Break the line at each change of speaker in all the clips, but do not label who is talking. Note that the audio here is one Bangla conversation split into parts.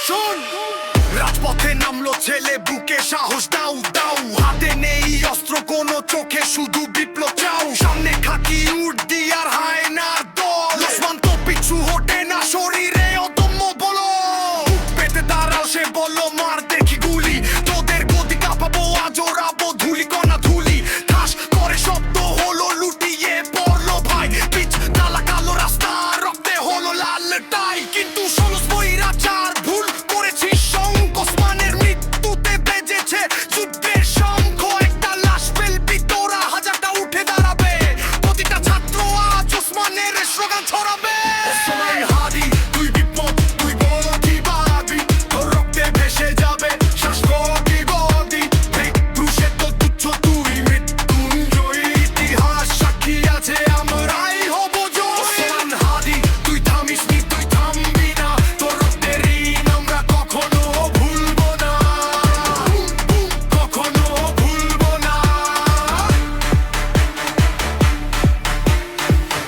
শোন, রাজপথে নামলো ছেলে, বুকে সাহস দাও দাও, হাতে নেই অস্ত্র কোনো, চোখে শুধু বিপ্লব চাও। সামনে খাকি উঠ দিয়ার হায়নার দল, ওসমান তো পিছু হটে না, শরীরে অদম্য বলো। বুক পেতে দাঁড়াও, সে বললো মার দেখি গুলি, তোদের গদি কাঁপাবো, আজ ওড়াবো ধুলি কণা ধুলি। ঠাস করে শব্দ হলো, লুটিয়ে পড়লো ভাই, পিচ কালা কালো রাস্তা, রক্তে হলো লাল টাই। কিন্তু ষোলশ বৈরাচার ভুল করেছিস শঙ্খ, ওসমানের মৃত্যুতে বেজেছে যুদ্ধের শঙ্খ। একটা লাশ ফেলবি তোরা, হাজারটা উঠে দাঁড়াবে, প্রতিটা ছাত্র আজ ওসমানের স্লোগান ছড়াবে। ওসমান হাদি, তুই বিপ্লব, তুই প্রতিবাদী, তোর রক্তে ভেসে যাবে শাসকগি গদি। মৃত্যু সে তো তুচ্ছ, তুই মৃত্যুঞ্জয়ী, ইতিহাস সাক্ষী আছে আমরাই হব জয়ী। ওসমান হাদি, তুই থামিস নি, তুই থামবি না, তোর রক্তের ঋণ আমরা কখনো ভুলবো না, কখনো ভুলবো না।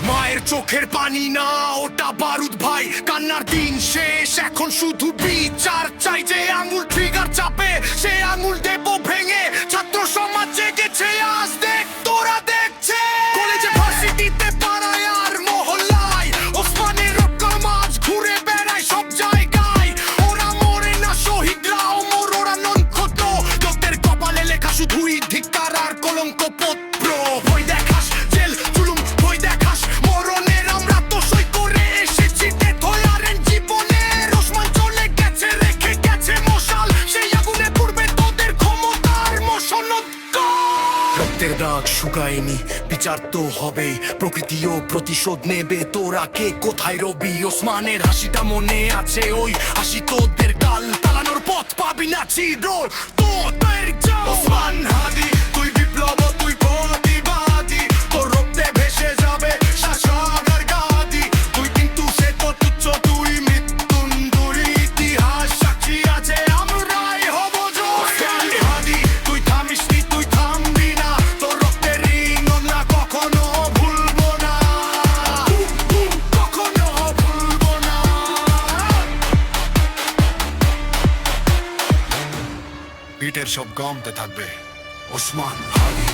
মায়ের চোখের পানি না, ওটা বারুদ ভাই, কান্নার দিন শেষ, এখন শুধু বিচার চাই। যে আঙুল ট্রিগার চাপে, সে আঙুল দেব ভেঙে, ছাত্র সমাজ জেগেছে আজ, দেখ তোরা দেখছে। কলেজে ভার্সিটিতে পাড়ায় আর মহল্লায়, ওসমানের রক্তর মাঝ ঘুরে বেড়ায় সব জায়গায়। ওরা মরে না, শহীদরা অমর, ওরা নক্ষত্র, লোকদের কপালে লেখা শুধুই ধিক্কার আর কলঙ্ক পত্র। ভয় দেখাস জেল জুলুম, ভয় দেখাস মরণের, আমরা তো সই করে এসেছি তেতলারের জীবনের। ওসমান চলে গেছে, রেখে গেছে মশাল, সেই আগুনে পুড়বে তোদের ক্ষমতার মশনদ্গর। রক্তের দাগ শুকায়নি, বিচার তো হবেই, প্রকৃতিও প্রতিশোধ নেবে, তোরা কে কোথায় রবি। ওসমানের হাসিটা মনে আছে, ওই হাসি তোদের কাল পালানোর পথ পাবি না চির তোদের যাও। ওসমান হাদি, তুই বিপ্লব, তুই প্রতিবাদী, তোর রক্তে ভেসে যাবে শাসকের গাদি। তুই কিন্তু সে তো তুচ্ছ, তুই মৃত্যুঞ্জয়ী, ইতিহাস সাক্ষী আছে আমরাই হব জয়ী। ওসমান হাদি, তুই থামিস নি, তুই থামবি না, তোর রক্তের ঋণ আমরা কখনো ভুলবো না, কখনো ভুলবো না। পিঠের সব গমতে থাকবে ওসমান হাদি।